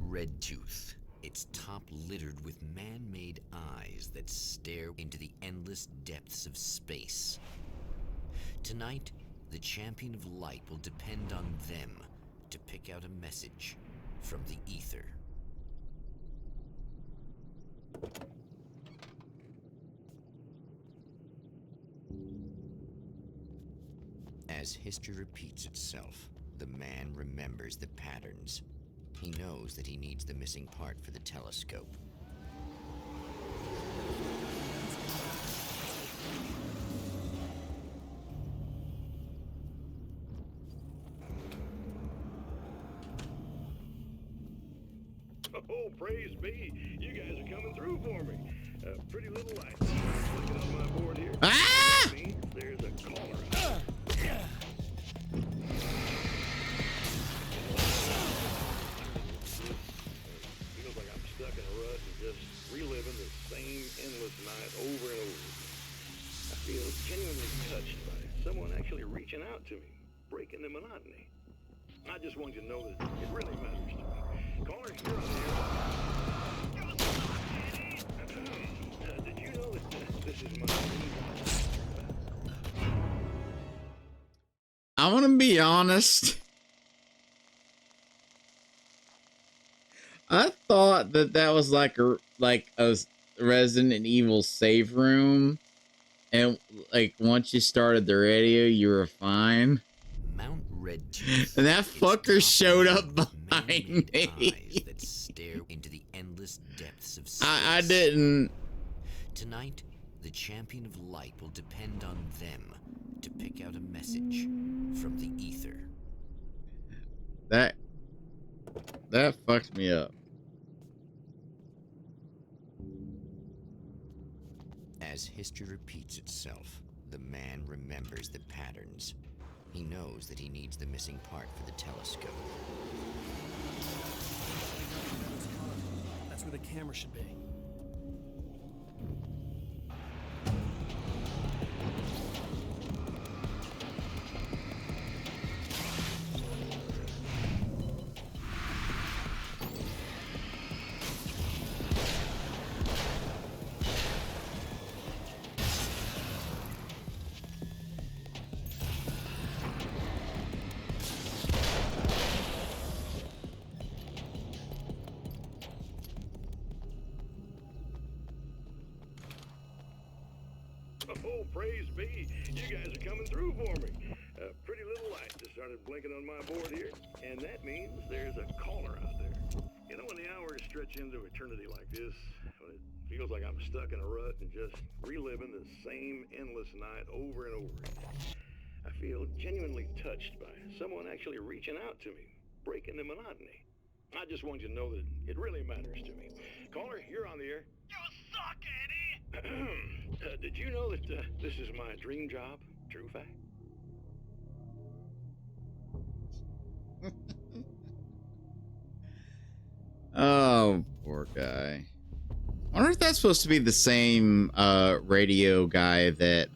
Redtooth, its top littered with man-made eyes that stare into the endless depths of space. Tonight, the champion of light will depend on them to pick out a message from the ether. As history repeats itself, the man remembers the patterns. He knows that he needs the missing part for the telescope. Oh, praise be. You guys are coming through for me. Pretty little lights. Looking on my board here. Ah! That means there's a caller. Feels like I'm stuck in a rut and just reliving the same endless night over and over. I feel genuinely touched by someone actually reaching out to me, breaking the monotony. I just want you to know that it really matters to me. Caller, you're on the air. Did you know that this is my I want to be honest. I thought that was like a Resident Evil save room, and like once you started the radio, you were fine. Mount Redtooth, And that fucker showed up behind man-made me. eyes that stare into the endless depths of space. I didn't. Tonight, the champion of light will depend on them to pick out a message from the ether. That fucked me up. As history repeats itself, the man remembers the patterns. He knows that he needs the missing part for the telescope. That's where the camera should be. Oh, praise be. You guys are coming through for me. Pretty little light just started blinking on my board here, and that means there's a caller out there. You know, when the hours stretch into eternity like this, when it feels like I'm stuck in a rut and just reliving the same endless night over and over again, I feel genuinely touched by someone actually reaching out to me, breaking the monotony. I just want you to know that it really matters to me. Caller, you're on the air. You suck, Eddie! Did you know that this is my dream job? True fact. Oh, poor guy. I wonder if that's supposed to be the same radio guy that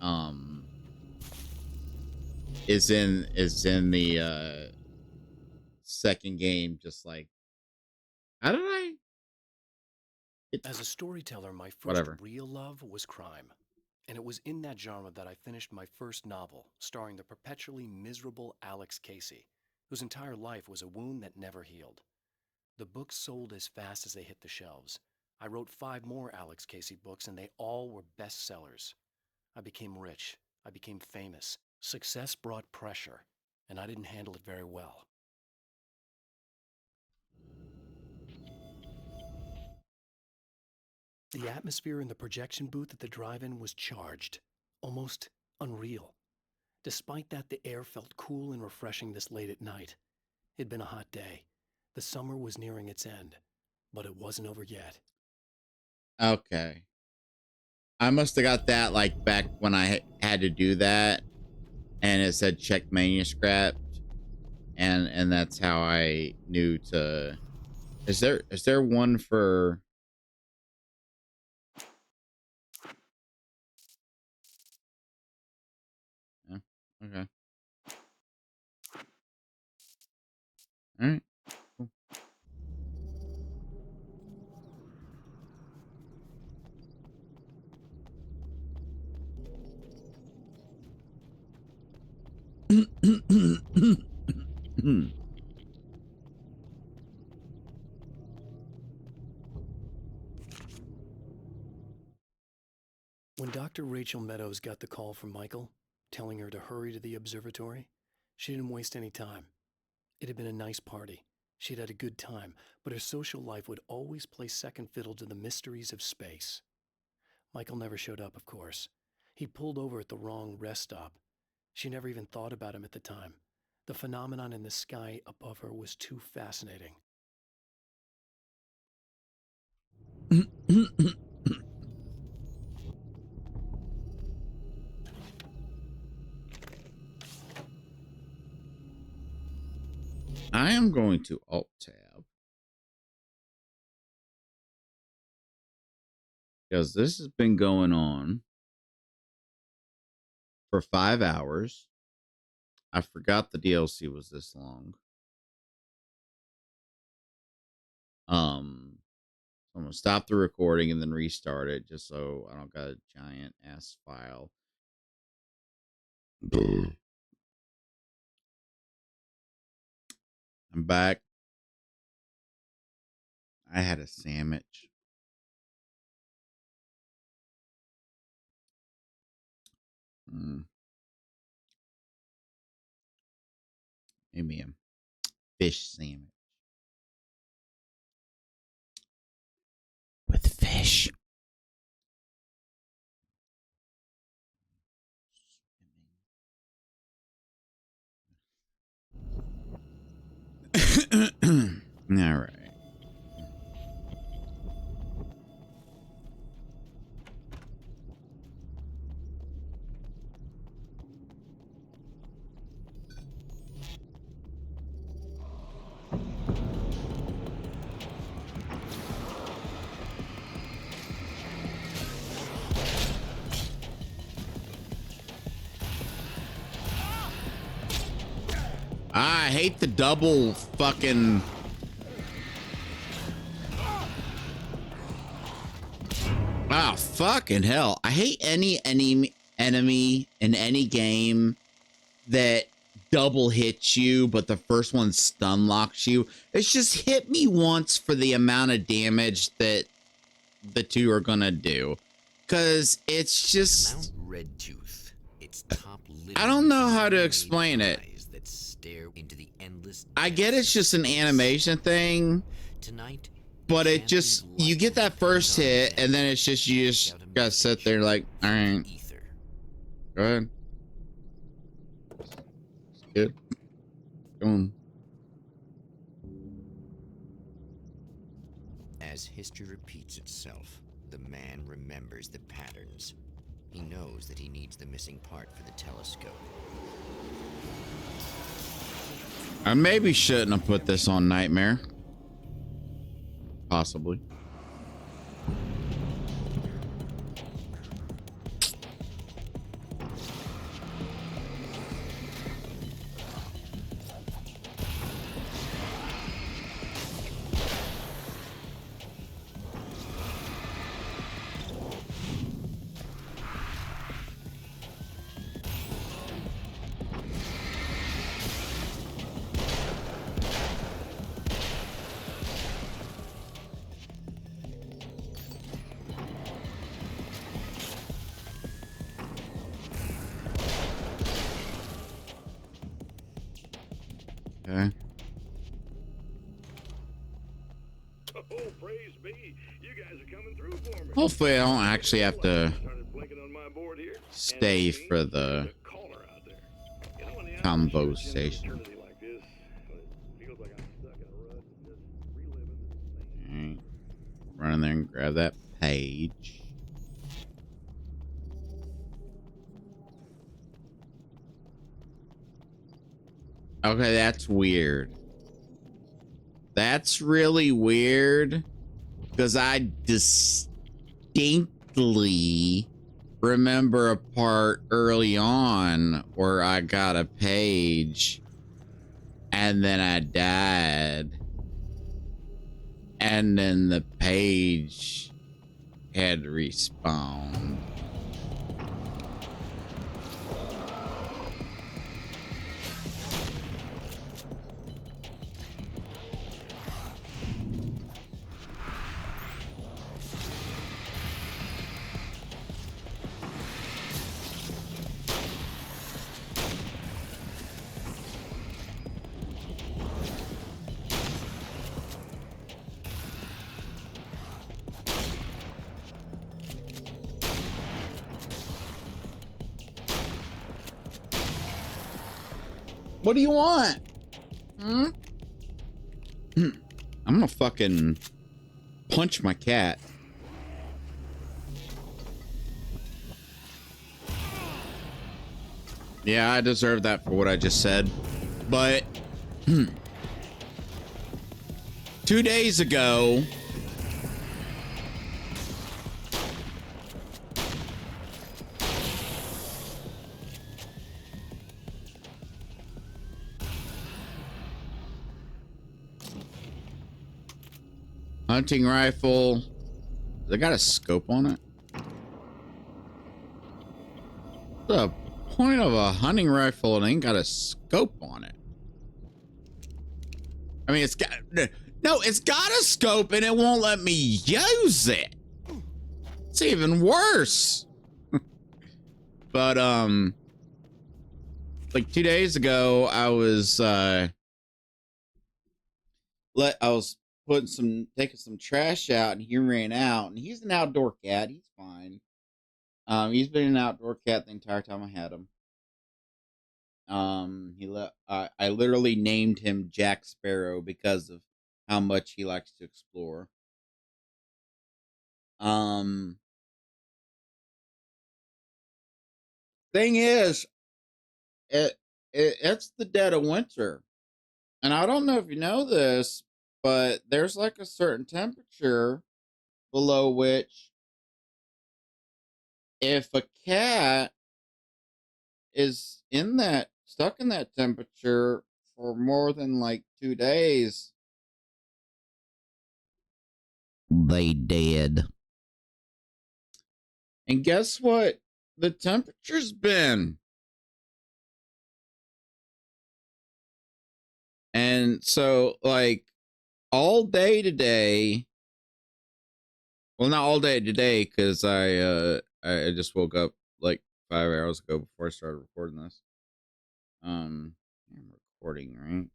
is in the second game. Just like, how did I? As a storyteller, my first Whatever. real love was crime. And it was in that genre that I finished my first novel, starring the perpetually miserable Alex Casey, whose entire life was a wound that never healed. The books sold as fast as they hit the shelves. I wrote 5 more Alex Casey books, and they all were bestsellers. I became rich. I became famous. Success brought pressure, and I didn't handle it very well. The atmosphere in the projection booth at the drive-in was charged, almost unreal. Despite that, the air felt cool and refreshing this late at night. It'd been a hot day. The summer was nearing its end, but it wasn't over yet. Okay. I must have got that like back when I had to do that, and it said check manuscript, and that's how I knew to. Is there one for? Yeah, okay. All right. Cool. When Dr. Rachel Meadows got the call from Michael, telling her to hurry to the observatory, she didn't waste any time. It had been a nice party. She'd had a good time, but her social life would always play second fiddle to the mysteries of space. Michael never showed up, of course. He pulled over at the wrong rest stop. She never even thought about him at the time. The phenomenon in the sky above her was too fascinating. I am going to Alt Tab because this has been going on for 5 hours. I forgot the DLC was this long. I'm gonna stop the recording and then restart it just so I don't got a giant ass file. I'm back. I had a sandwich. Maybe a fish sandwich. With fish. All right. I hate the double fucking. Oh, fucking hell. I hate any enemy in any game that double hits you, but the first one stun locks you. It's just hit me once for the amount of damage that the two are gonna do. Because it's just. Mount Redtooth. Its top I don't know how to explain it. That stare into the endless I get it's just an animation thing. Tonight, but it just, you get that first hit, and then it's just, you just gotta sit there like, all right, go ahead. Good. Go on. As history repeats itself, the man remembers the patterns. He knows that he needs the missing part for the telescope. I maybe shouldn't have put this on Nightmare. Possibly. Okay. Oh, praise be. You guys are coming through for me. Hopefully I don't actually have to Started blinking on my board here, stay and that for means the there's a caller out there. You know, when the hours combo stretch into station. eternity like this, when it feels like I'm stuck in a rut and just reliving the same. Alright. Run in there and grab that page. Okay, that's weird. That's really weird. Because I distinctly remember a part early on where I got a page and then I died. And then the page had respawned. What do you want? Hmm? I'm gonna fucking punch my cat. Yeah, I deserve that for what I just said. But 2 days ago, hunting rifle. They got a scope on it. What's the point of a hunting rifle and ain't got a scope on it? I mean, it's got it's got a scope and it won't let me use it. It's even worse. But like 2 days ago, I was taking some trash out, and he ran out. And he's an outdoor cat. He's fine. He's been an outdoor cat the entire time I had him. I literally named him Jack Sparrow because of how much he likes to explore. Thing is, it's the dead of winter, and I don't know if you know this, but there's like a certain temperature below which, if a cat is stuck in that temperature for more than like 2 days, they dead. And guess what the temperature's been? And so, like, all day today, well, not all day today, because I just woke up like 5 hours ago before I started recording this. I'm recording, right?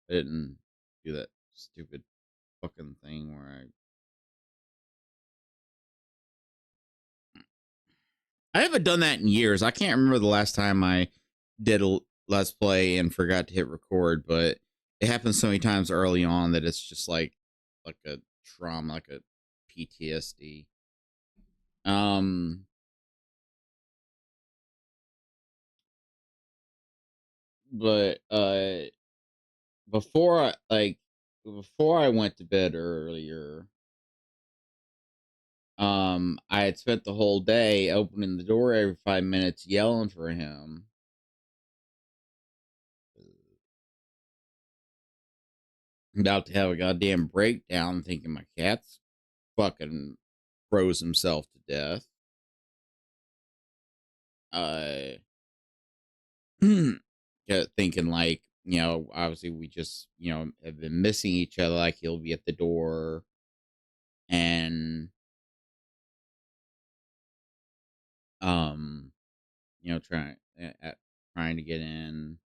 I didn't do that stupid fucking thing where I haven't done that in years. I can't remember the last time I did a let's play and forgot to hit record, but it happens so many times early on that it's just like a trauma, like a PTSD. But before before I went to bed earlier, I had spent the whole day opening the door every 5 minutes, yelling for him. About to have a goddamn breakdown, thinking my cat's fucking froze himself to death. Thinking like, obviously we just, have been missing each other. Like he'll be at the door and, trying to get in,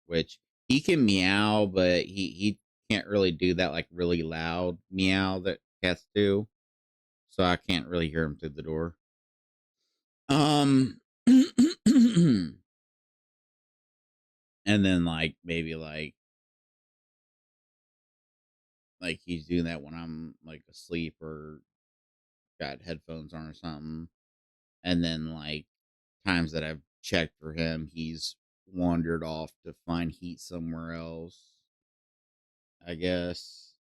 which he can meow, but he can't really do that like really loud meow that cats do. So I can't really hear him through the door. And then like maybe like he's doing that when I'm like asleep or got headphones on or something. And then like times that I've checked for him, he's wandered off to find heat somewhere else, I guess.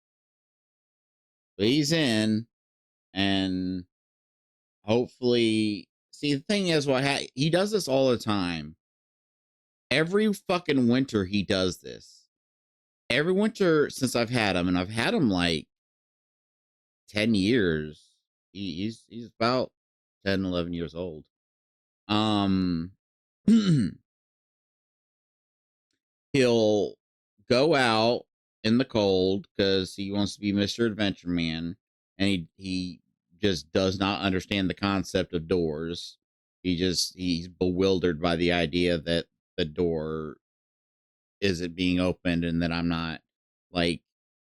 But he's in, and hopefully, see, the thing is, he does this all the time. Every fucking winter, he does this. Every winter since I've had him, and I've had him like 10 years. He's about 10, 11 years old. He'll go out in the cold because he wants to be Mr. Adventure Man, and he just does not understand the concept of doors. He's bewildered by the idea that the door isn't being opened and that I'm not like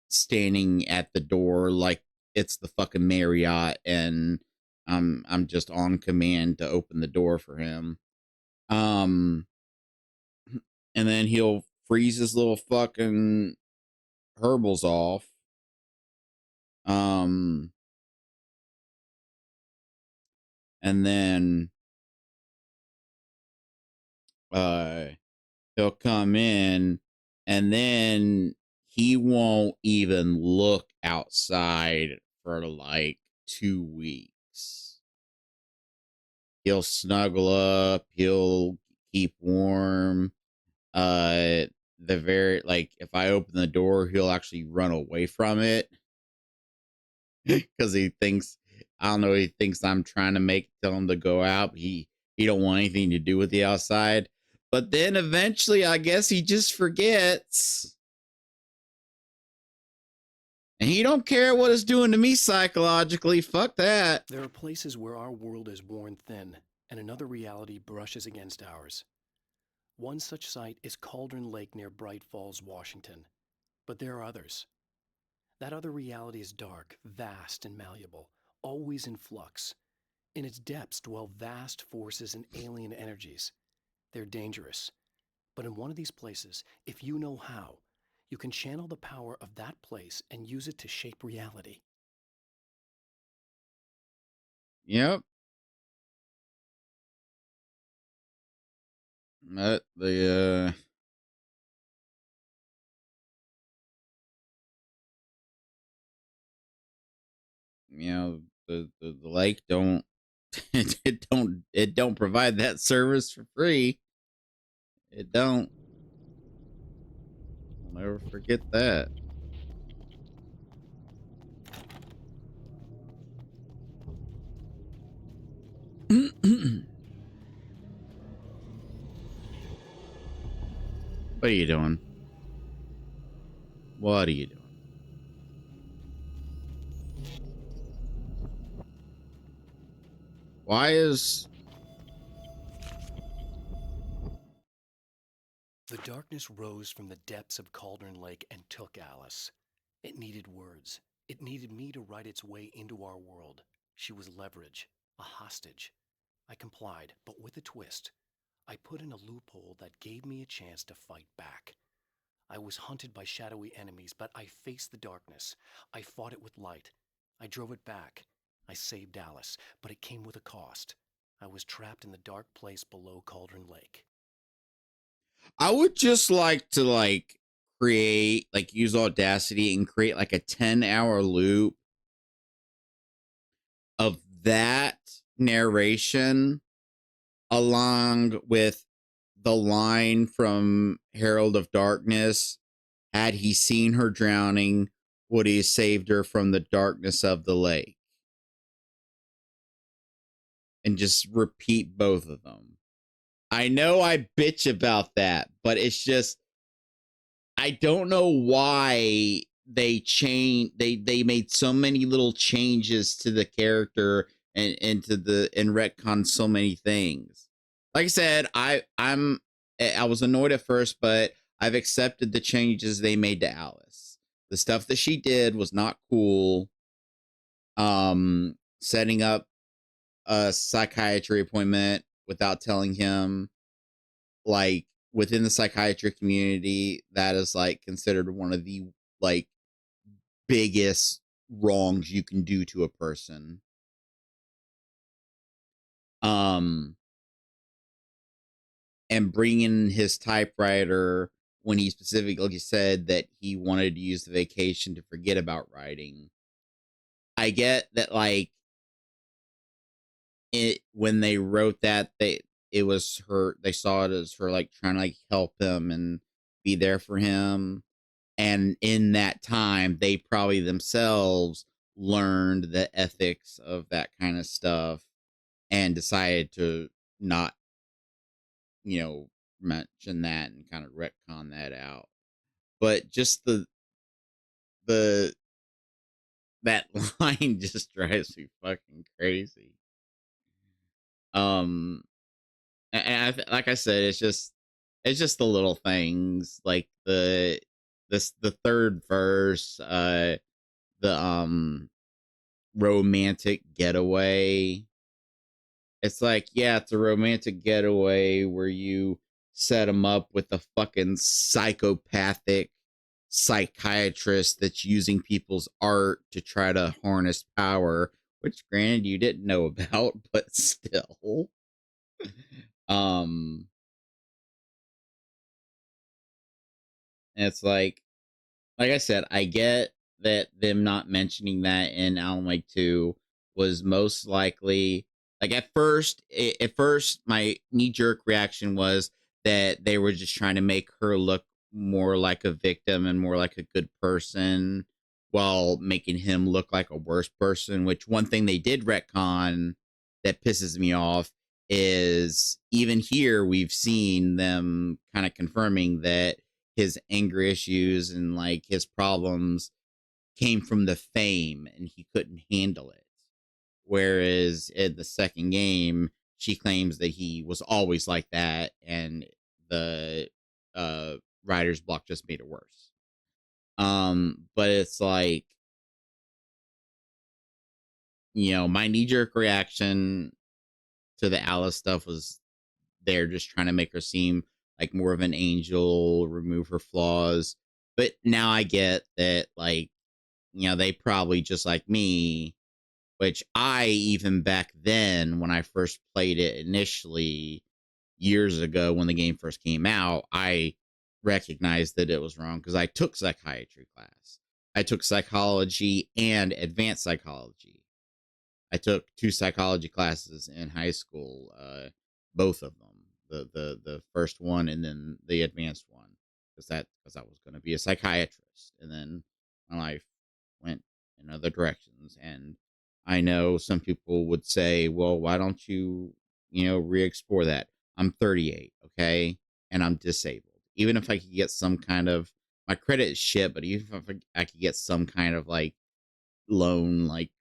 standing at the door like it's the fucking Marriott and I'm just on command to open the door for him. and then he'll freeze his little fucking herbals off. And then he'll come in, and then he won't even look outside for like 2 weeks. He'll snuggle up, he'll keep warm. The very, like, if I open the door, he'll actually run away from it because he thinks, I don't know, he thinks I'm trying to tell him to go out. He don't want anything to do with the outside. But then eventually, I guess he just forgets. And he don't care what it's doing to me psychologically. Fuck that. There are places where our world is worn thin, and another reality brushes against ours. One such site is Cauldron Lake near Bright Falls, Washington. But there are others. That other reality is dark, vast, and malleable, always in flux. In its depths dwell vast forces and alien energies. They're dangerous. But in one of these places, if you know how, you can channel the power of that place and use it to shape reality. Yep. The lake don't it don't provide that service for free. It don't. I'll never forget that. What are you doing? What are you doing? Why is... The darkness rose from the depths of Cauldron Lake and took Alice. It needed words. It needed me to write its way into our world. She was leverage, a hostage. I complied, but with a twist. I put in a loophole that gave me a chance to fight back. I was hunted by shadowy enemies, but I faced the darkness. I fought it with light. I drove it back. I saved Alice, but it came with a cost. I was trapped in the dark place below Cauldron Lake. I would just like to create, use Audacity and create like a 10-hour loop of that narration along with the line from Herald of Darkness, had he seen her drowning, would he have saved her from the darkness of the lake? And just repeat both of them. I know I bitch about that, but it's just, I don't know why they made so many little changes to the character and retcon so many things. Like I said, I was annoyed at first, but I've accepted the changes they made to Alice. The stuff that she did was not cool. Setting up a psychiatry appointment without telling him, like, within the psychiatry community, that is like considered one of the like biggest wrongs you can do to a person. And bringing his typewriter when he specifically said that he wanted to use the vacation to forget about writing. I get that, like, when they wrote that, it was her, they saw it as her like trying to like help him and be there for him. And in that time, they probably themselves learned the ethics of that kind of stuff and decided to not, mention that and kind of retcon that out. But just that line just drives me fucking crazy. And like I said, it's just the little things, like the third verse, the romantic getaway. It's like, yeah, it's a romantic getaway where you set him up with a fucking psychopathic psychiatrist that's using people's art to try to harness power, which granted you didn't know about, but still. um it's like I said, I get that them not mentioning that in Alan Wake 2 was most likely, like, at first my knee jerk reaction was that they were just trying to make her look more like a victim and more like a good person while making him look like a worse person, which one thing they did retcon that pisses me off is even here we've seen them kind of confirming that his anger issues and like his problems came from the fame and he couldn't handle it. Whereas in the second game, she claims that he was always like that and the uh writer's block just made it worse. But it's like, my knee jerk reaction to the Alice stuff was they're just trying to make her seem like more of an angel, remove her flaws. But now I get that, like, they probably just like me, which I, even back then when I first played it initially years ago when the game first came out, I recognized that it was wrong because I took psychiatry class. I took psychology and advanced psychology. I took two psychology classes in high school, both of them. The first one and then the advanced one, because I was going to be a psychiatrist, and then my life went in other directions. And I know some people would say, "Well, why don't you, re-explore that?" I'm 38, okay, and I'm disabled. Even if I could get some kind of, my credit is shit, but even if I could get some kind of like loan, like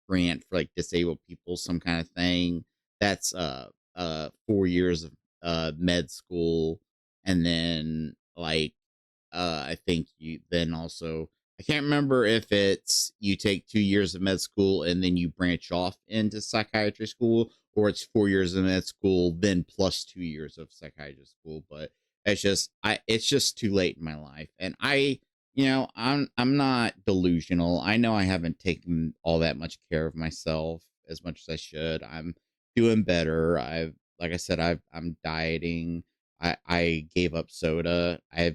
grant for like disabled people, some kind of thing, that's 4 years of med school, and then like I think you then also, I can't remember if it's you take 2 years of med school and then you branch off into psychiatry school, or it's 4 years of med school then plus 2 years of psychiatry school. But it's just too late in my life, and I'm not delusional. I know I haven't taken all that much care of myself as much as I should. I'm doing better. Like I said, I'm dieting. I gave up soda. I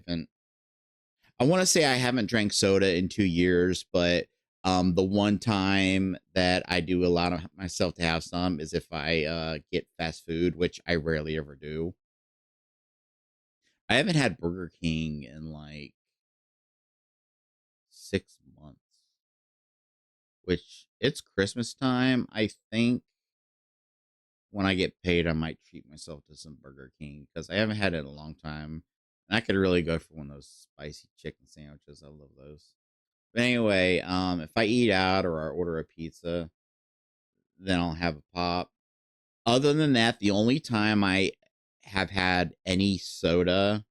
want to say I haven't drank soda in 2 years, but the one time that I do allow myself to have some is if I get fast food, which I rarely ever do. I haven't had Burger King in like 6 months, which it's Christmas time. I think when I get paid, I might treat myself to some Burger King because I haven't had it in a long time. And I could really go for one of those spicy chicken sandwiches. I love those. But anyway, if I eat out or I order a pizza, then I'll have a pop. Other than that, the only time I have had any soda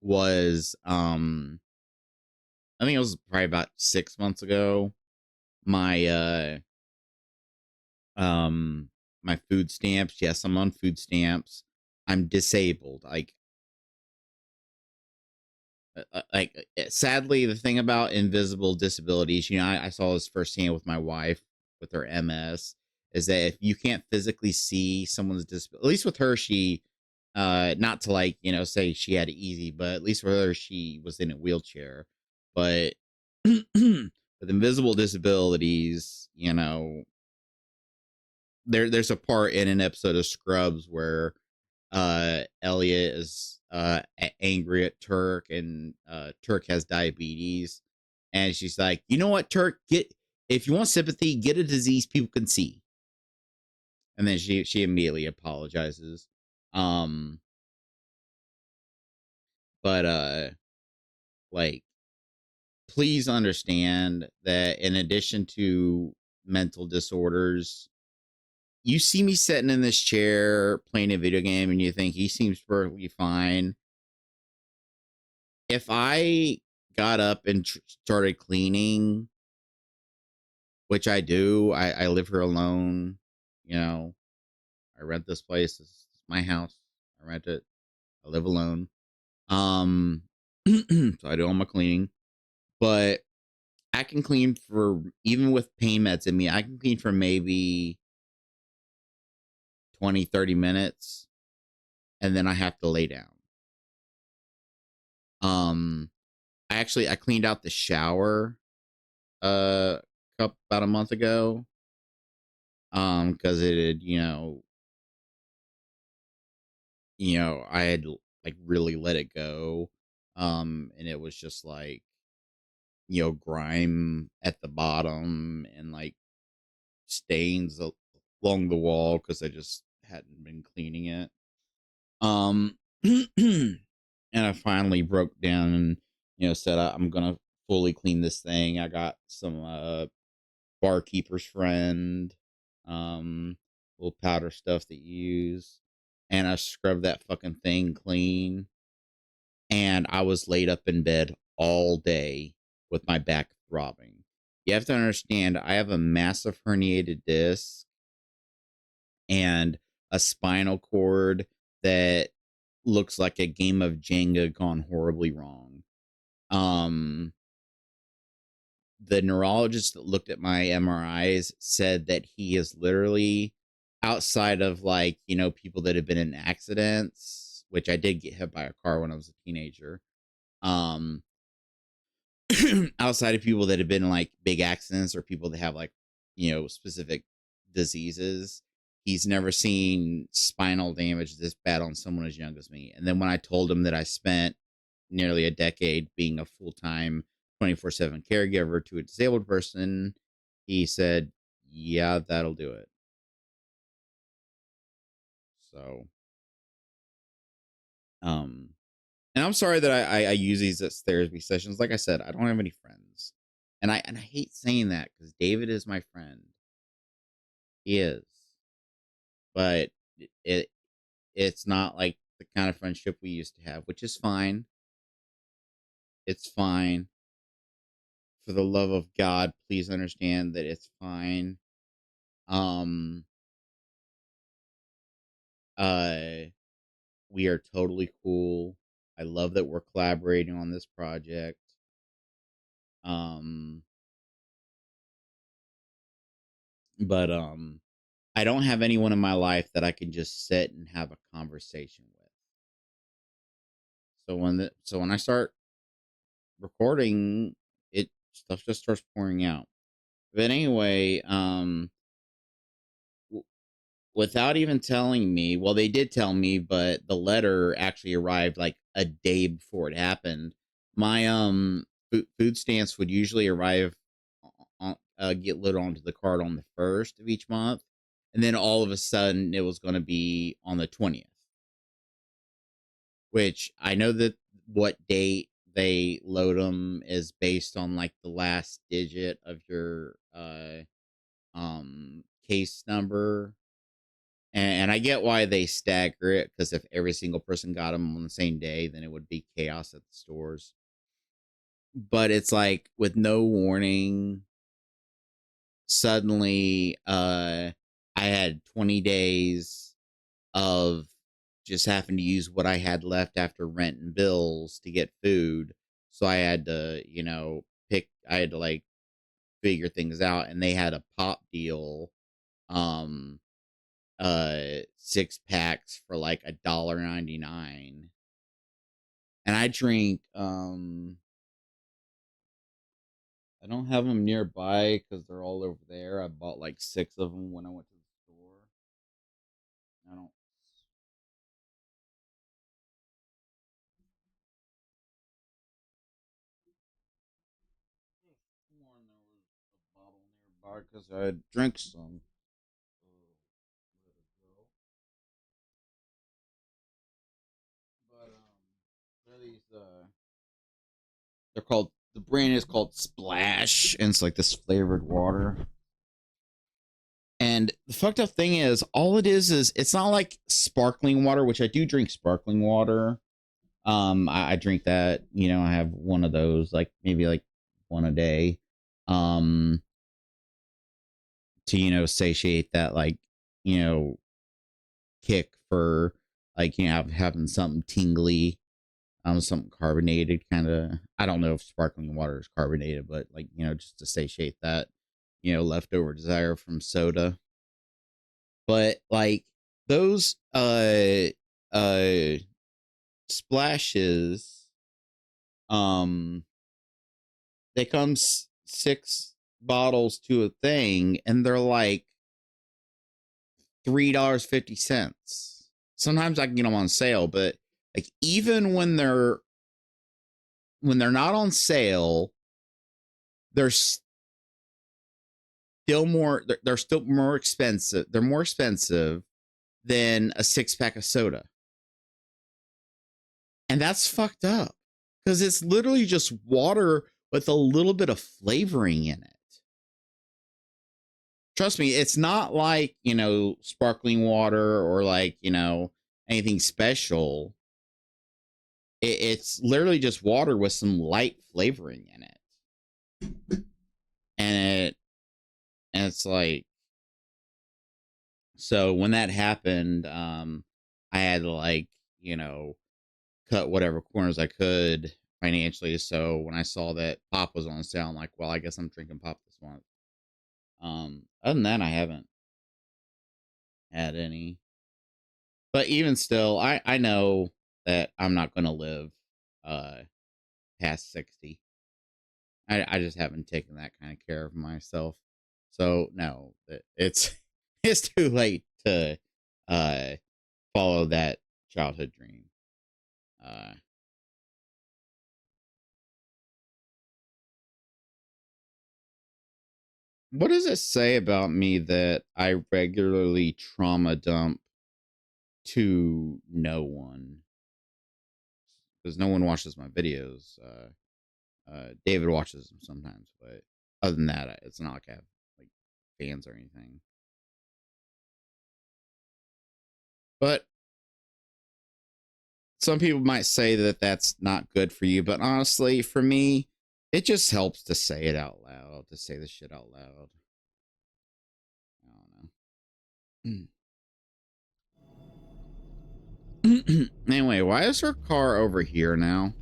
was I think it was probably about 6 months ago. My um my food stamps. Yes, I'm on food stamps. I'm disabled. Sadly, the thing about invisible disabilities, I saw this firsthand with my wife with her MS, is that if you can't physically see someone's disability, at least with her, she, not to like, say she had it easy, but at least with her, she was in a wheelchair. But with invisible disabilities, there's a part in an episode of Scrubs where Elliot is angry at Turk, and Turk has diabetes, and she's like, "You know what, Turk? Get If you want sympathy, get a disease people can see." And then she immediately apologizes. Um, but like, please understand that in addition to mental disorders, you see me sitting in this chair playing a video game and you think he seems perfectly fine. If I got up and started cleaning, which I do, I live here alone. You know, I rent this place. It's my house. I rent it. I live alone. So I do all my cleaning, but I can clean for, even with pain meds in me, I can clean for maybe 20, 30 minutes, and then I have to lay down. I cleaned out the shower about a month ago. Because it had, I had like really let it go. And it was just like, grime at the bottom and like stains along the wall because I just hadn't been cleaning it. And I finally broke down and, said I'm gonna fully clean this thing. I got some barkeeper's friend, little powder stuff that you use, and I scrubbed that fucking thing clean. And I was laid up in bed all day with my back throbbing. You have to understand, I have a massive herniated disc and a spinal cord that looks like a game of Jenga gone horribly wrong. The neurologist that looked at my MRIs said that he is literally, outside of like, people that have been in accidents, which I did get hit by a car when I was a teenager. Outside of people that have been in like big accidents or people that have like, specific diseases, he's never seen spinal damage this bad on someone as young as me. And then when I told him that I spent nearly a decade being a full-time 24/7 caregiver to a disabled person, he said, yeah, that'll do it. So, and I'm sorry that I use these as therapy sessions. Like I said, I don't have any friends, and I hate saying that because David is my friend. He is, but it's not like the kind of friendship we used to have, which is fine. It's fine. For the love of God, please understand that it's fine. Um, we are totally cool. I love that we're collaborating on this project. Um, but I don't have anyone in my life that I can just sit and have a conversation with. So when I start recording, it stuff just starts pouring out. But anyway, without even telling me, well, they did tell me, but the letter actually arrived like a day before it happened. My food stamps would usually arrive on, get loaded onto the card on the 1st of each month, and then all of a sudden it was going to be on the 20th, which I know that what date they load them is based on like the last digit of your case number. And I get why they stagger it, because if every single person got them on the same day, then it would be chaos at the stores. But it's like with no warning, suddenly I had 20 days of just having to use what I had left after rent and bills to get food. So I had to, I had to like figure things out, and they had a pop deal. 6 packs for like $1.99. And I drink I don't have them nearby because they're all over there. I bought like 6 of them when I went to the store. I don't. Sworn there was a bottle nearby because I had drank some. Let it go. But they're called, the brand is called Splash, and it's like this flavored water. And the fucked up thing is, all it is it's not like sparkling water, which I do drink sparkling water. I drink that, I have one of those, like maybe like one a day. To, satiate that, like, kick for like, you know, having something tingly, something carbonated kind of. I don't know if sparkling water is carbonated, but like, you know, just to satiate that, you know, leftover desire from soda. But like those uh splashes, um they come 6 bottles to a thing, and they're like $3.50. Sometimes I can get them on sale, but like even when they're not on sale, they're still they're still more expensive. They're more expensive than a 6-pack of soda. And that's fucked up because it's literally just water with a little bit of flavoring in it. Trust me, it's not like, you know, sparkling water or like, you know, anything special. It's literally just water with some light flavoring in it. And it's like, so when that happened, I had to, like, you know, cut whatever corners I could financially. So when I saw that pop was on sale, I'm like, well, I guess I'm drinking pop this month. Other than that, I haven't had any. But even still, I know that I'm not going to live past 60. I just haven't taken that kind of care of myself. So no, it's it's too late to uh follow that childhood dream. What does it say about me that I regularly trauma dump to no one? Because no one watches my videos. David watches them sometimes, but other than that, it's not like I have like fans or anything. But some people might say that that's not good for you, but honestly, for me, it just helps to say it out loud, to say the shit out loud. I don't know. Anyway, why is her car over here now?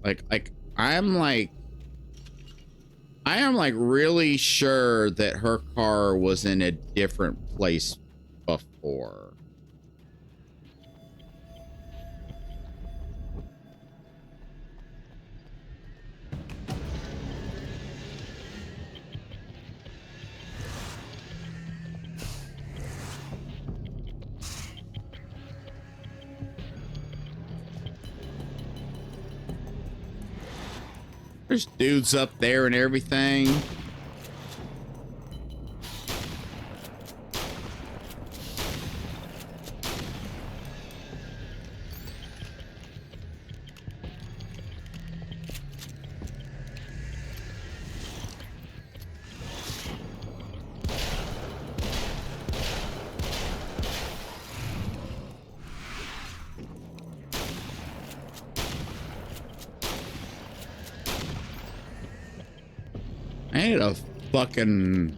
Like I am like really sure that her car was in a different place before. There's dudes up there and everything. I need a fucking...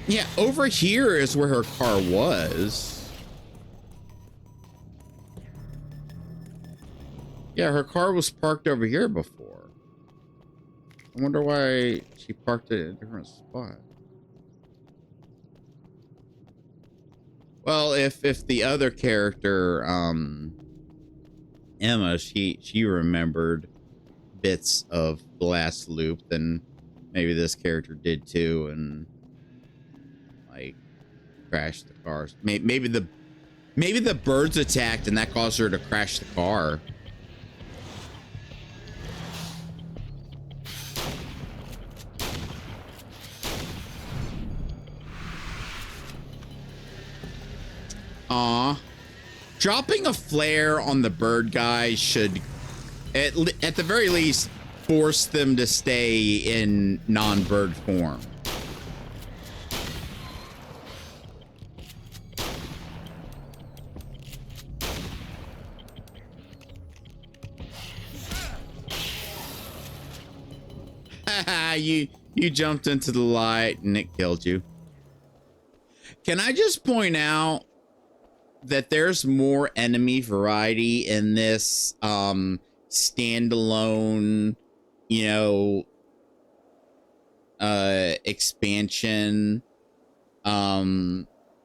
Yeah, over here is where her car was. Yeah, her car was parked over here before. I wonder why she parked it in a different spot. Well, if the other character, Emma, she remembered bits of the last loop, then maybe this character did too, and like crashed the cars. Maybe the birds attacked and that caused her to crash the car. Aw. Dropping a flare on the bird guys should, at the very least, force them to stay in non-bird form. you jumped into the light and it killed you. Can I just point out that there's more enemy variety in this standalone, you know, expansion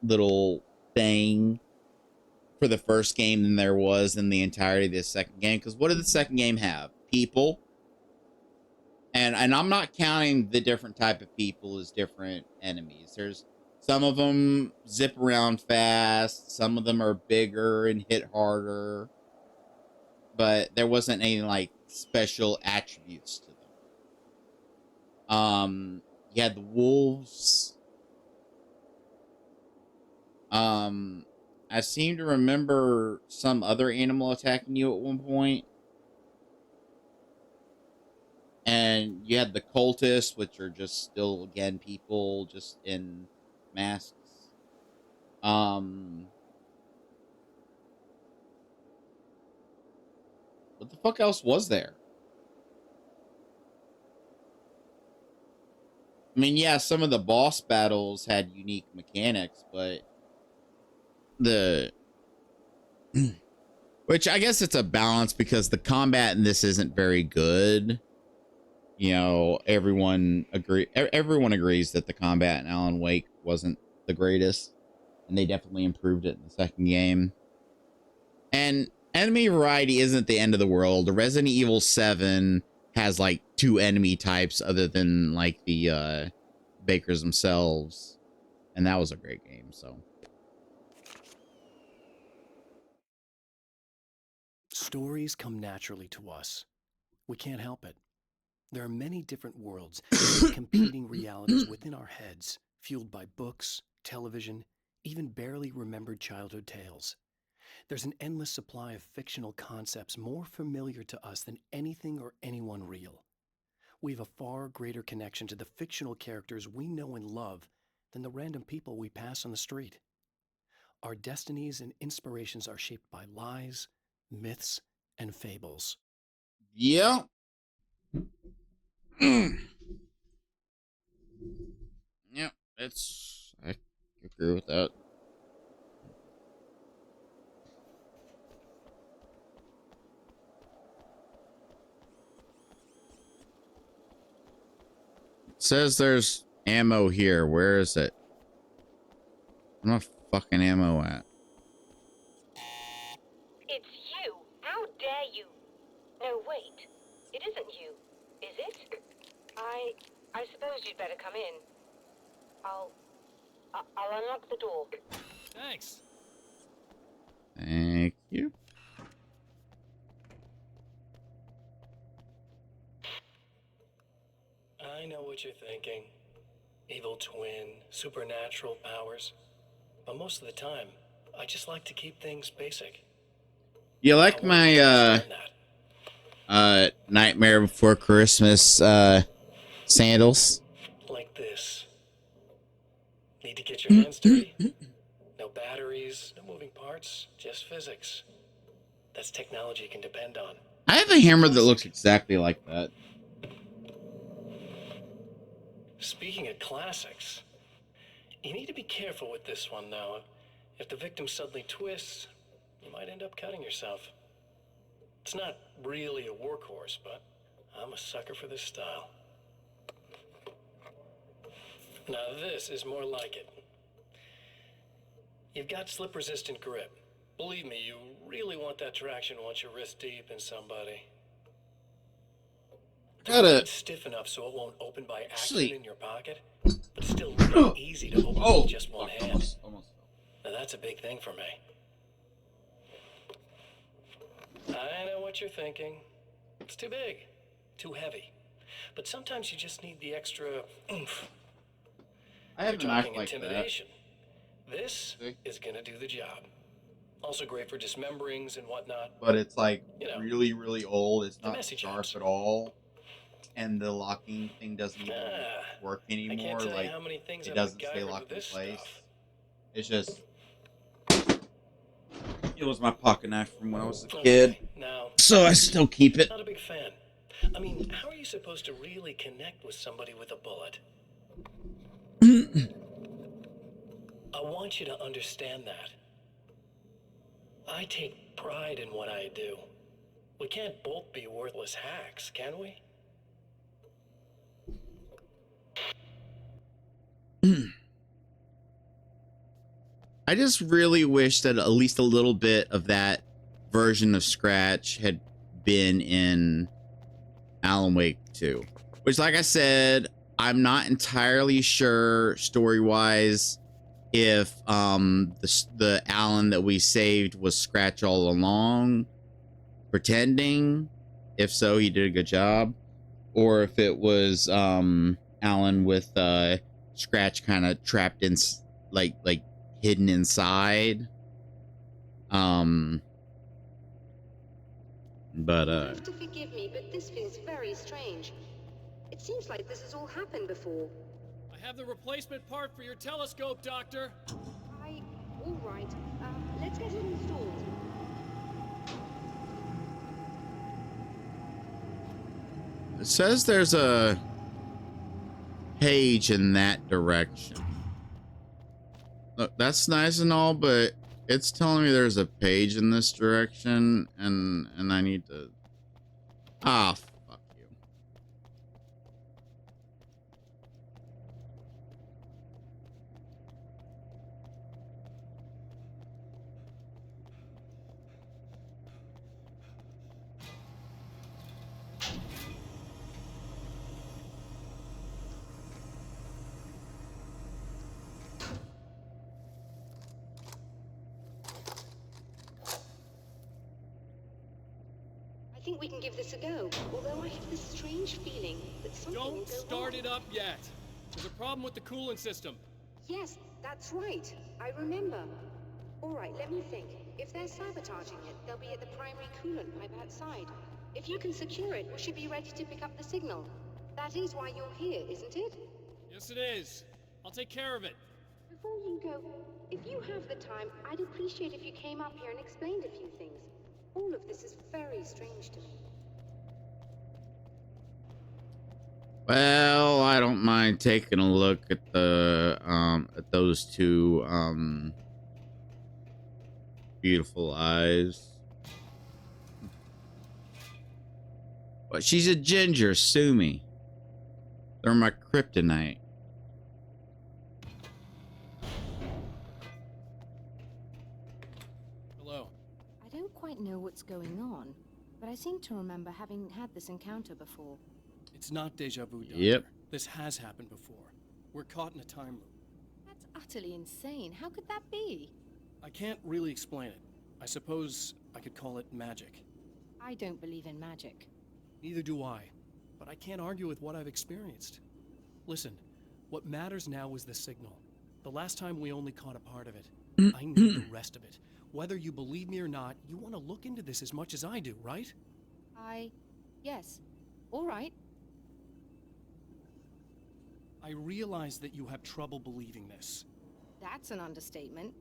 little thing for the first game than there was in the entirety of the second game? Because what did the second game have? People. And I'm not counting the different type of people as different enemies. There's some of them zip around fast, some of them are bigger and hit harder, but there wasn't any like special attributes to them. You had the wolves. I seem to remember some other animal attacking you at one point. And you had the cultists, which are just still, again, people just in masks. What the fuck else was there? I mean, yeah, some of the boss battles had unique mechanics, but which I guess it's a balance because the combat in this isn't very good. You know, everyone agrees that the combat in Alan Wake wasn't the greatest, and they definitely improved it in the second game. And enemy variety isn't the end of the world. The Resident Evil 7 has like 2 enemy types other than like the Bakers themselves, and that was a great game. So Stories come naturally to us. We can't help it. There are many different worlds, competing realities within our heads, fueled by books, television, even barely remembered childhood tales. There's an endless supply of fictional concepts more familiar to us than anything or anyone real. We have a far greater connection to the fictional characters we know and love than the random people we pass on the street. Our destinies and inspirations are shaped by lies, myths, and fables. yeah. Yep, I agree with that. It says there's ammo here. Where is it? I'm not fucking ammo at. It's you. How dare you? No, wait. It isn't you, is it? I suppose you'd better come in. I'll unlock the door. Thanks. Thank you. I know what you're thinking. Evil twin, supernatural powers. But most of the time, I just like to keep things basic. You like my Nightmare Before Christmas sandals? Like this. Need to get your hands dirty? No batteries, no moving parts, just physics. That's technology you can depend on. I have a hammer that looks exactly like that. Speaking of classics, you need to be careful with this one, though. If the victim suddenly twists, you might end up cutting yourself. It's not really a workhorse, but I'm a sucker for this style. Now this is more like it. You've got slip-resistant grip. Believe me, you really want that traction once you're wrist deep in somebody. It's stiff enough so it won't open by accident in your pocket, but still really easy to open with just one hand. Almost. Now that's a big thing for me. I know what you're thinking. It's too big, too heavy. But sometimes you just need the extra oomph. I have You're a knife talking like intimidation. This is gonna do the job. Also great for dismemberings and whatnot. But it's like really, really old. It's not messy sharp jobs. at all. And the locking thing doesn't even work anymore. I can't tell like you how many things it I've doesn't stay MacGyvered locked with in this place. stuff. It's just it was my pocket knife from when I was a kid. Okay, now, So I still keep it. not a big fan. I mean, how are you supposed to really connect with somebody with a bullet? I want you to understand that. I take pride in what I do. We can't both be worthless hacks, can we? I just really wish that at least a little bit of that version of Scratch had been in Alan Wake 2. Which, like I said, I'm not entirely sure story-wise if the Alan that we saved was Scratch all along, pretending. If so, he did a good job. Or if it was Alan with Scratch kind of trapped in, like hidden inside. But You'll have to forgive me, but this feels very strange. It seems like this has all happened before. I have the replacement part for your telescope, Doctor. All right. Let's get it installed. it says there's a page in that direction. Look, that's nice and all, but it's telling me there's a page in this direction, and I need to... Ah, fuck you. I think we can give this a go, although I have this strange feeling that something will Don't go start wrong. it up yet. There's a problem with the coolant system. Yes, that's right. I remember. All right, let me think. If they're sabotaging it, they'll be at the primary coolant pipe outside. If you can secure it, we should be ready to pick up the signal. That is why you're here, isn't it? Yes, it is. I'll take care of it. Before you go, if you have the time, I'd appreciate if you came up here and explained a few things. All of this is very strange to me. Well, I don't mind taking a look at the at those two beautiful eyes. But she's a ginger, sue me. They're my kryptonite. Hello. I don't quite know what's going on, but I seem to remember having had this encounter before. It's not deja vu, Doctor. Yep. This has happened before. We're caught in a time loop. That's utterly insane. How could that be? I can't really explain it. I suppose I could call it magic. I don't believe in magic. Neither do I, but I can't argue with what I've experienced. Listen, what matters now is the signal. The last time we only caught a part of it. I need the rest of it. Whether you believe me or not, you want to look into this as much as I do, right? Yes. All right. I realize that you have trouble believing this. That's an understatement.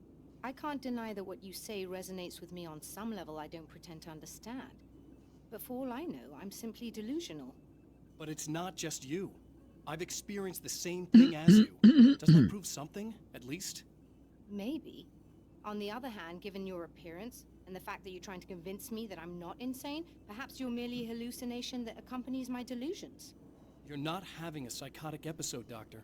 I can't deny that what you say resonates with me on some level I don't pretend to understand. But for all I know, I'm simply delusional. But it's not just you. I've experienced the same thing as you. Doesn't that prove something, at least? Maybe. On the other hand, given your appearance, and the fact that you're trying to convince me that I'm not insane, perhaps you're merely a hallucination that accompanies my delusions. You're not having a psychotic episode, Doctor.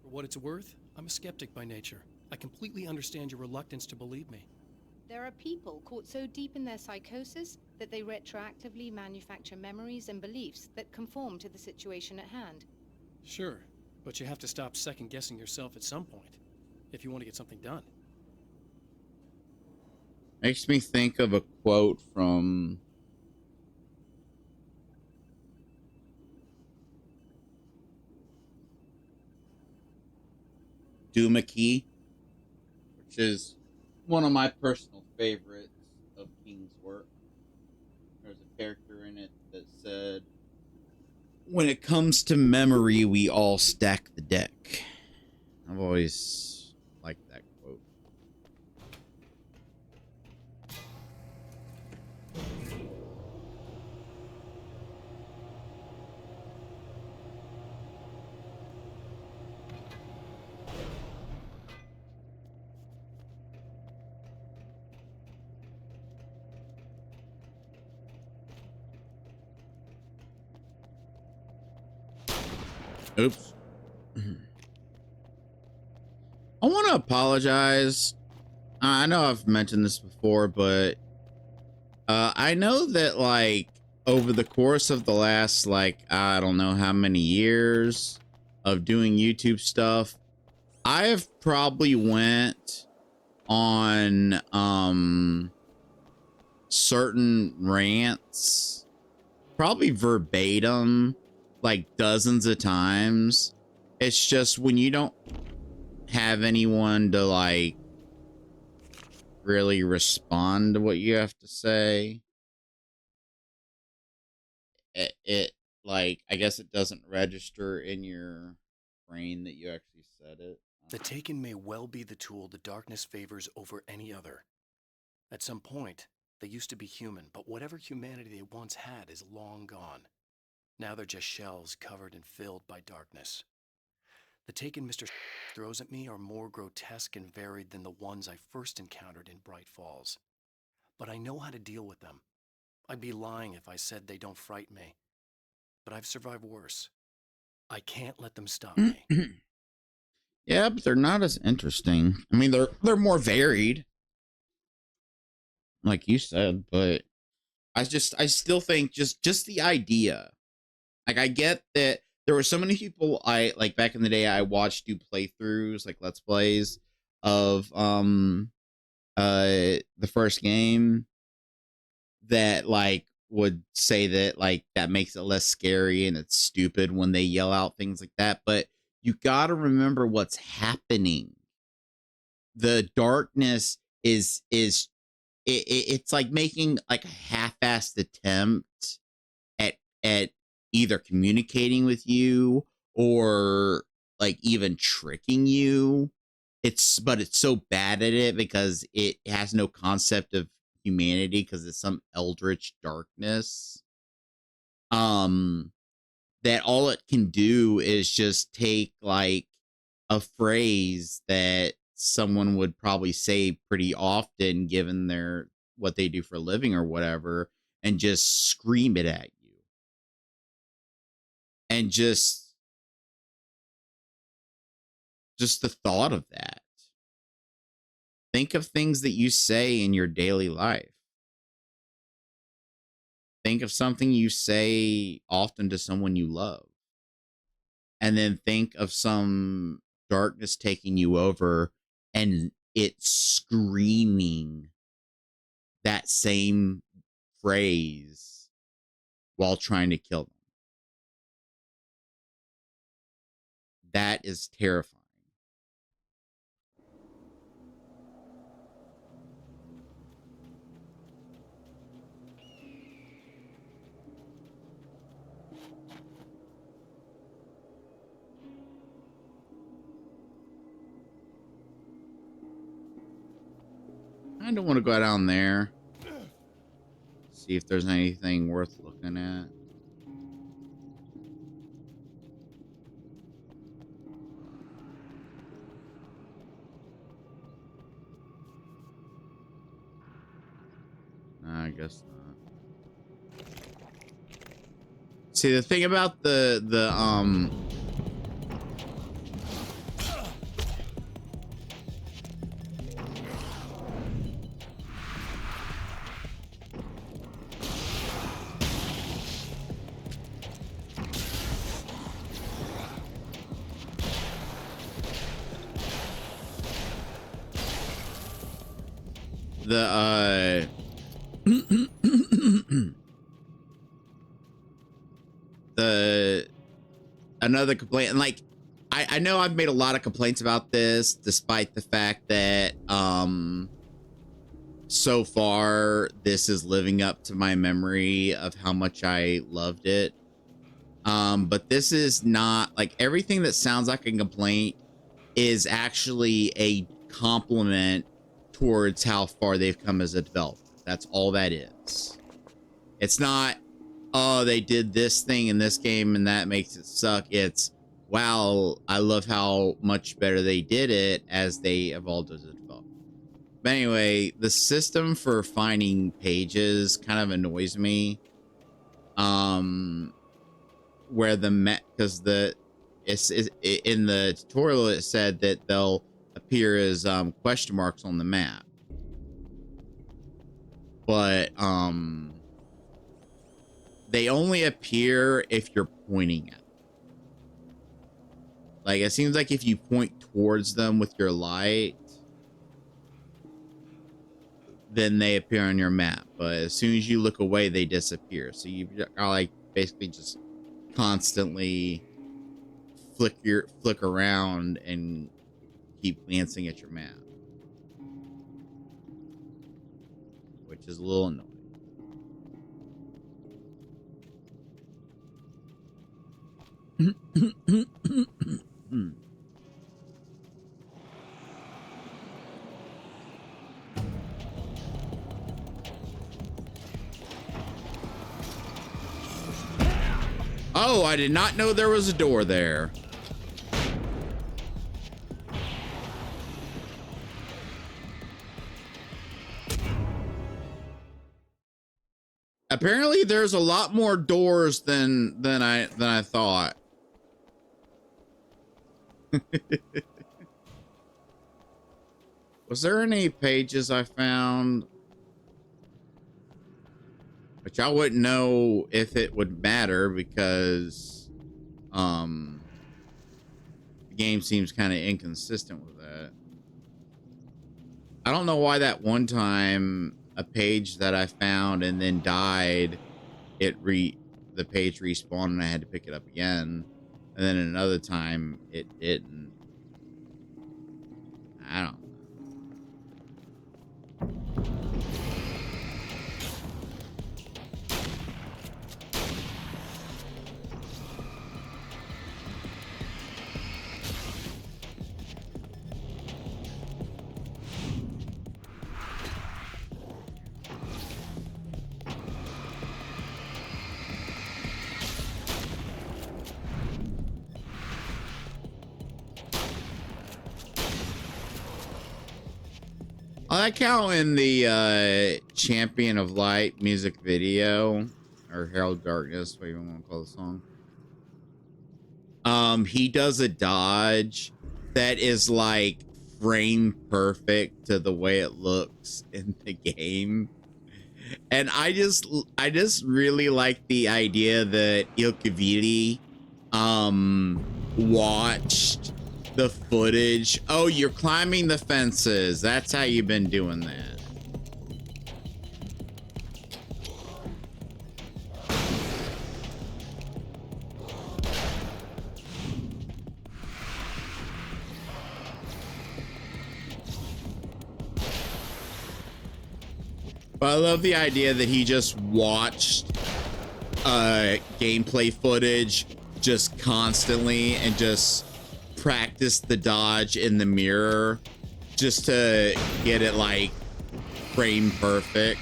For what it's worth, I'm a skeptic by nature. I completely understand your reluctance to believe me. There are people caught so deep in their psychosis that they retroactively manufacture memories and beliefs that conform to the situation at hand. Sure, but you have to stop second-guessing yourself at some point, if you want to get something done. Makes me think of a quote from Doomakey, which is one of my personal favorites of King's work. There's a character in it that said, "When it comes to memory, we all stack the deck." I've always liked that quote. Oops. I want to apologize. I know I've mentioned this before, but I know that like over the course of the last like I don't know how many years of doing YouTube stuff, I have probably went on certain rants, probably verbatim, like dozens of times. It's just when you don't have anyone to like really respond to what you have to say, it like I guess it doesn't register in your brain that you actually said it. The Taken may well be the tool the darkness favors over any other. At some point, they used to be human, but whatever humanity they once had is long gone. Now they're just shells covered and filled by darkness. The Taken Mr. throws at me are more grotesque and varied than the ones I first encountered in Bright Falls. But I know how to deal with them. I'd be lying if I said they don't frighten me. But I've survived worse. I can't let them stop me. Yeah, but they're not as interesting. I mean, they're more varied, like you said, but I still think just the idea. Like I get that there were so many people I like back in the day I watched do playthroughs, like let's plays of the first game that like would say that like that makes it less scary and it's stupid when they yell out things like that, but you got to remember what's happening. The darkness it's like making like a half-assed attempt at either communicating with you or like even tricking you. But it's so bad at it because it has no concept of humanity because it's some eldritch darkness. That all it can do is just take like a phrase that someone would probably say pretty often given their what they do for a living or whatever and just scream it at you. And just the thought of that. Think of things that you say in your daily life. Think of something you say often to someone you love. And then think of some darkness taking you over and it screaming that same phrase while trying to kill them. That is terrifying. I don't want to go down there. See if there's anything worth looking at. No, I guess not. See, the thing about the the another complaint, and like I know I've made a lot of complaints about this despite the fact that so far this is living up to my memory of how much I loved it. But this is not like everything that sounds like a complaint is actually a compliment towards how far they've come as a developer. That's all that is. It's not, oh, they did this thing in this game and that makes it suck. It's, wow, I love how much better they did it as they evolved as a developer. But anyway, the system for finding pages kind of annoys me. Where because in the tutorial it said that they'll appear as question marks on the map, but they only appear if you're pointing at them. Like, it seems like if you point towards them with your light, then they appear on your map, but as soon as you look away, they disappear. So you are like basically just constantly flick around and keep glancing at your map, which is a little annoying. Oh, I did not know there was a door there. Apparently there's a lot more doors than I thought. Was there any pages I found? Which I wouldn't know if it would matter because the game seems kind of inconsistent with that. I don't know why that one time a page that I found and then died, the page respawned and I had to pick it up again. And then another time it didn't. I don't know. I like how in the Champion of Light music video, or Herald Darkness, whatever you want to call the song, he does a dodge that is like frame perfect to the way it looks in the game. And I just really like the idea that Ilkavili watched the footage. Oh, you're climbing the fences. That's how you've been doing that. But I love the idea that he just watched gameplay footage just constantly and just practice the dodge in the mirror just to get it like frame perfect.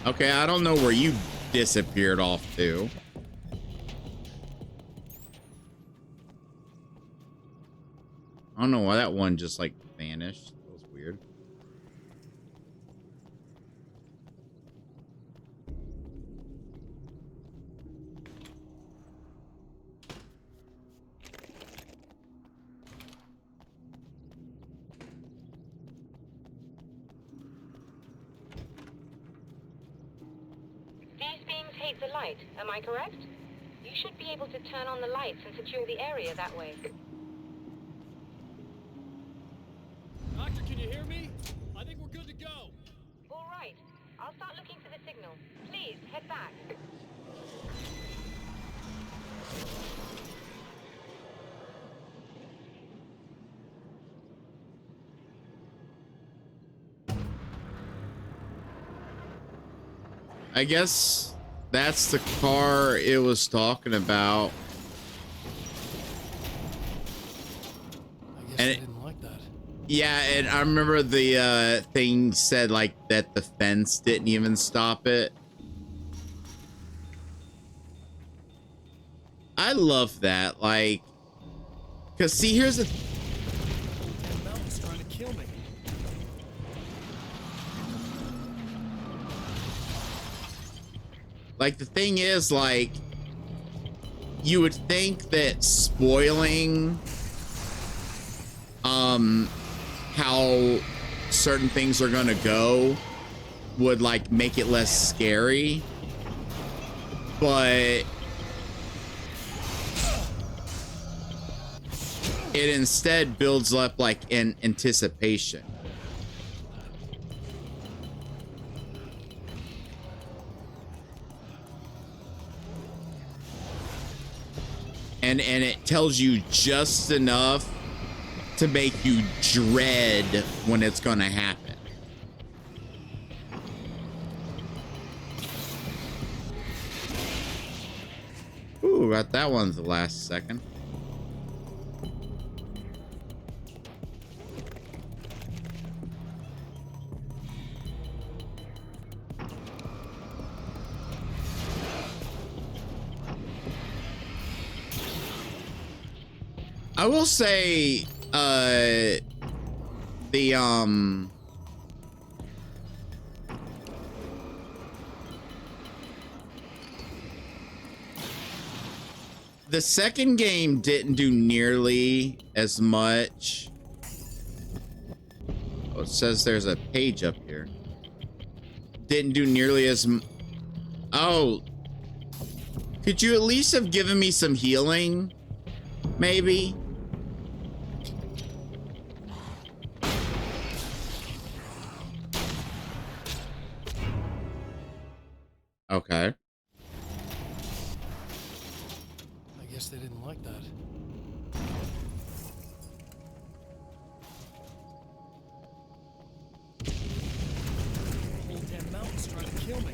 Okay, I don't know where you disappeared off to. I don't know why that one just like vanished. That was weird. The light, am I correct? You should be able to turn on the lights and secure the area that way. Doctor, can you hear me? I think we're good to go. All right. I'll start looking for the signal. Please, head back. I guess that's the car it was talking about. I guess And I didn't like that. Yeah, and I remember the thing said like that the fence didn't even stop it. I love that, like, cause see, here's the The mountain's trying to kill me. Like, the thing is, like, you would think that spoiling how certain things are gonna go would like make it less scary, but it instead builds up like an anticipation. And it tells you just enough to make you dread when it's gonna happen. Ooh, got that one at the last second. I will say, the second game didn't do nearly as much. Oh, it says there's a page up here. Didn't do nearly as oh, could you at least have given me some healing? Maybe. Okay. I guess they didn't like that. Whole damn mountain's trying to kill me.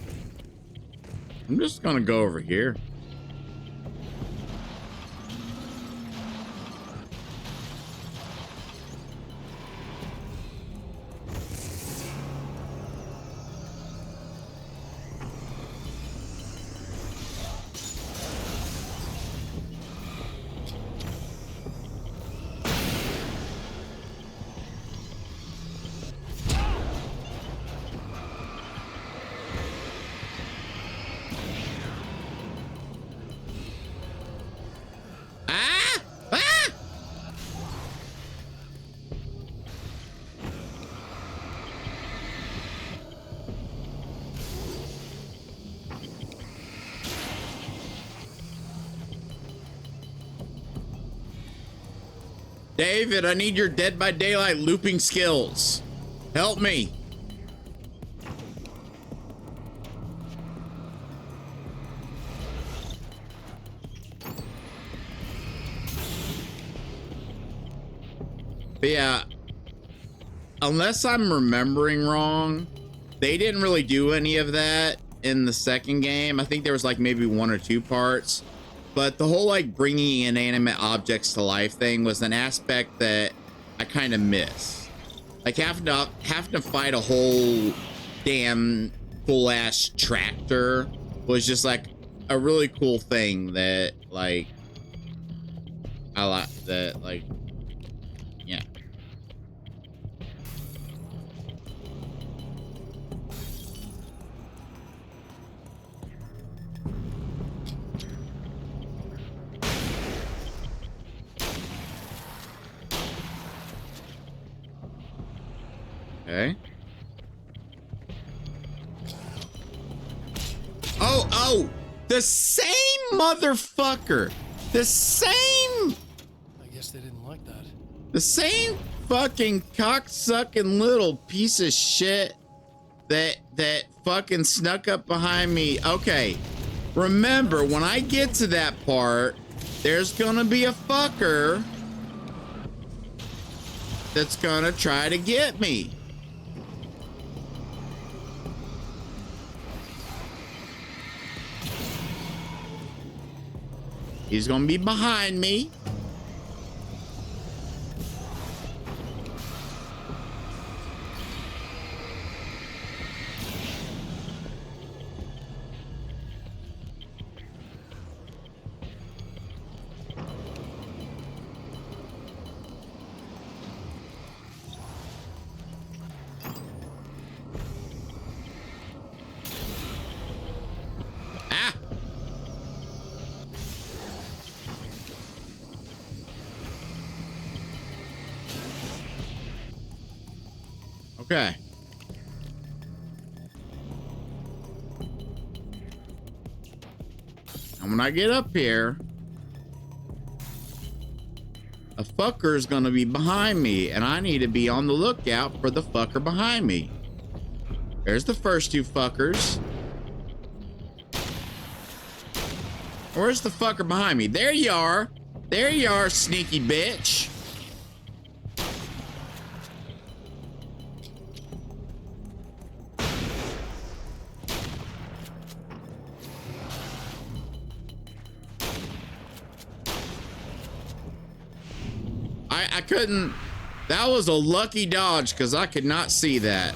I'm just gonna go over here. David, I need your Dead by Daylight looping skills. Help me. But yeah, unless I'm remembering wrong, they didn't really do any of that in the second game. I think there was like maybe one or two parts. But the whole like bringing inanimate objects to life thing was an aspect that I kind of miss. Like having to fight a whole damn full ass tractor was just like a really cool thing that like I like that like yeah. Okay. Oh, the same motherfucker. The same. I guess they didn't like that. The same fucking cocksucking little piece of shit that fucking snuck up behind me. Okay. Remember, when I get to that part, there's gonna be a fucker that's gonna try to get me. He's gonna be behind me. Okay. And when I get up here, a fucker's gonna be behind me, and I need to be on the lookout for the fucker behind me. There's the first two fuckers. Where's the fucker behind me? There you are. There you are, sneaky bitch. I couldn't. That was a lucky dodge because I could not see that.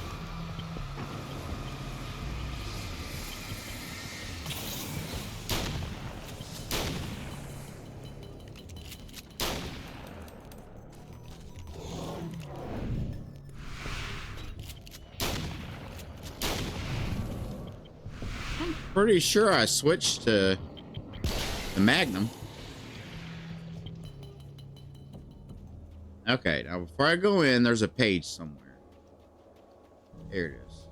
I'm pretty sure I switched to the Magnum. Okay, now before I go in, there's a page somewhere. Here it is.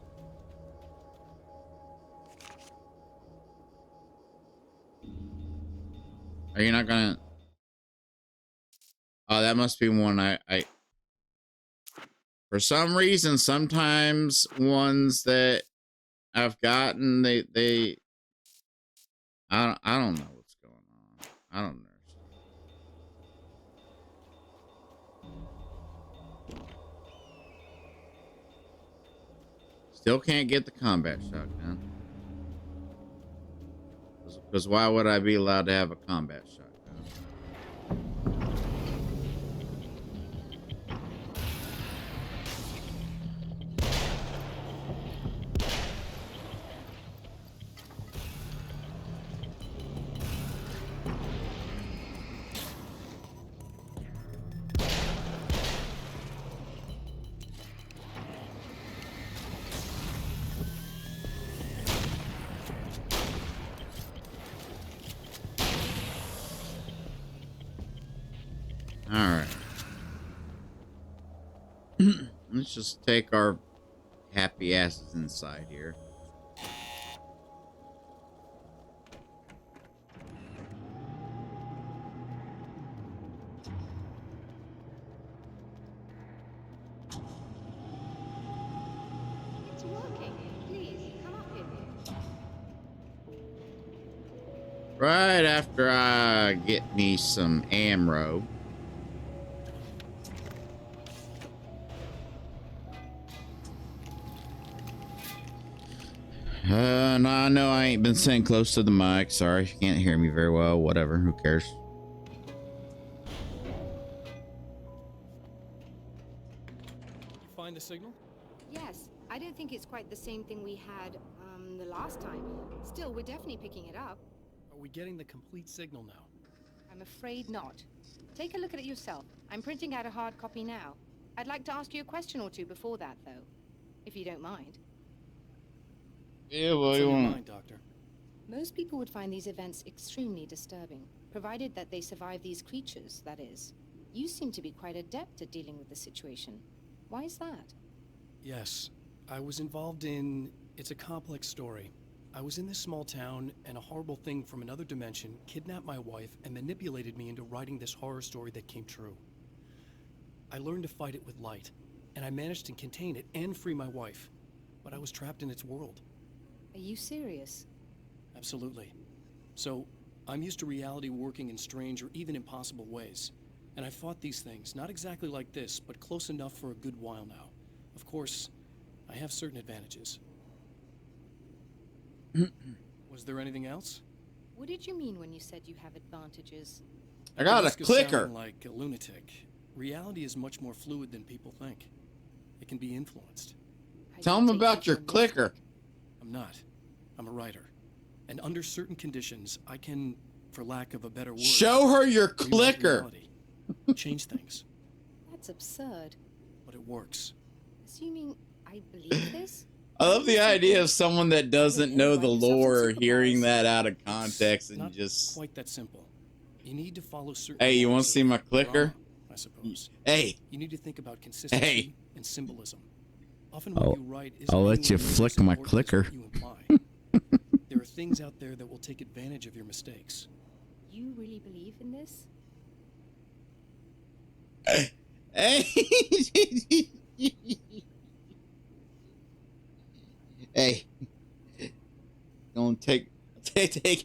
Are you not gonna? Oh, that must be one I for some reason, sometimes ones that I've gotten, they I don't know what's going on. I don't understand. Still can't get the combat shotgun. Because why would I be allowed to have a combat shotgun? Alright. Let's just take our happy asses inside here. It's working. Please, come up here. Right after I get me some ammo. No, no, I ain't been sitting close to the mic. Sorry, you can't hear me very well. Whatever, who cares? You find the signal? Yes, I don't think it's quite the same thing we had, the last time. Still, we're definitely picking it up. Are we getting the complete signal now? I'm afraid not. Take a look at it yourself. I'm printing out a hard copy now. I'd like to ask you a question or two before that, though, if you don't mind. Yeah, well, What's you on your want. mind, Doctor? Most people would find these events extremely disturbing, provided that they survive these creatures, that is. You seem to be quite adept at dealing with the situation. Why is that? Yes, I was involved in... It's a complex story. I was in this small town, and a horrible thing from another dimension kidnapped my wife and manipulated me into writing this horror story that came true. I learned to fight it with light, and I managed to contain it and free my wife. But I was trapped in its world. Are you serious? Absolutely. So, I'm used to reality working in strange or even impossible ways. And I fought these things, not exactly like this, but close enough for a good while now. Of course, I have certain advantages. Was there anything else? What did you mean when you said you have advantages? I got a risk of clicker. sounding like a lunatic, reality is much more fluid than people think. It can be influenced. I Tell don't them take about that your from you. clicker. I'm not. I'm a writer. And under certain conditions, I can, for lack of a better word, Show her your rewrite clicker. reality, change things. That's absurd. But it works. Assuming I believe this? I love the Why do you idea think- of someone that doesn't know the Write yourself some lore hearing superpowers. that out of It's context and not just, quite that simple. You need to follow certain hey, you want laws to see of my clicker? drama, I suppose. Hey, You need to think about consistency and symbolism. Often what you write isn't I'll let you anywhere near as flick my important as clicker. what you imply. There are things out there that will take advantage of your mistakes. You really believe in this? Hey, hey, don't take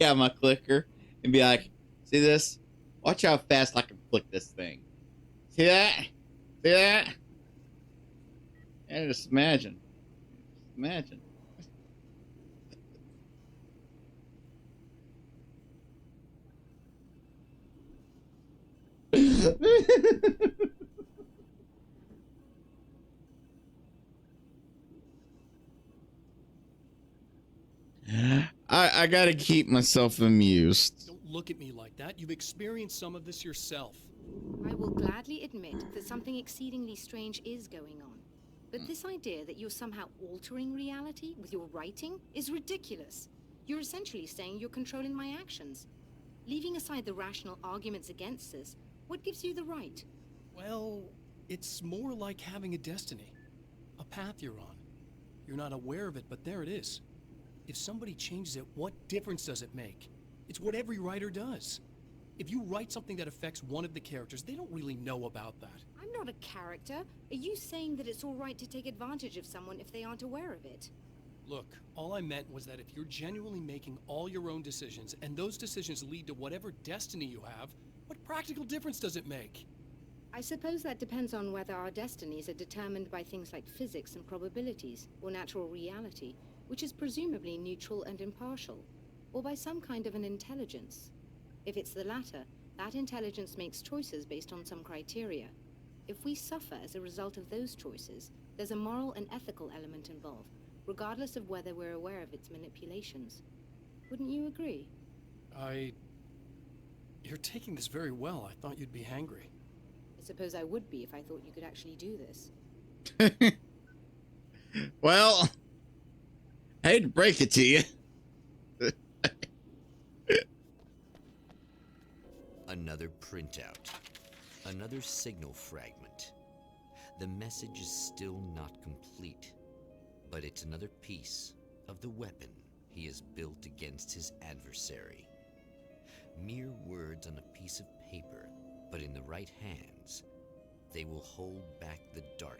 out my clicker and be like, see this? Watch how fast I can flick this thing. See that? See that? Yeah, just imagine. Just imagine. I gotta keep myself amused. Don't look at me like that. You've experienced some of this yourself. I will gladly admit that something exceedingly strange is going on. But this idea that you're somehow altering reality with your writing is ridiculous. You're essentially saying you're controlling my actions. Leaving aside the rational arguments against this, what gives you the right? Well, it's more like having a destiny. A path you're on. You're not aware of it, but there it is. If somebody changes it, what difference does it make? It's what every writer does. If you write something that affects one of the characters, they don't really know about that. I'm not a character. Are you saying that it's all right to take advantage of someone if they aren't aware of it? Look, all I meant was that if you're genuinely making all your own decisions, and those decisions lead to whatever destiny you have, what practical difference does it make? I suppose that depends on whether our destinies are determined by things like physics and probabilities, or natural reality, which is presumably neutral and impartial, or by some kind of an intelligence. If it's the latter, that intelligence makes choices based on some criteria. If we suffer as a result of those choices, there's a moral and ethical element involved, regardless of whether we're aware of its manipulations. Wouldn't you agree? You're taking this very well. I thought you'd be hangry. I suppose I would be if I thought you could actually do this. Well, I hate to break it to you. Another printout. Another signal fragment. The message is still not complete, but it's another piece of the weapon he has built against his adversary. Mere words on a piece of paper, but in the right hands, they will hold back the dark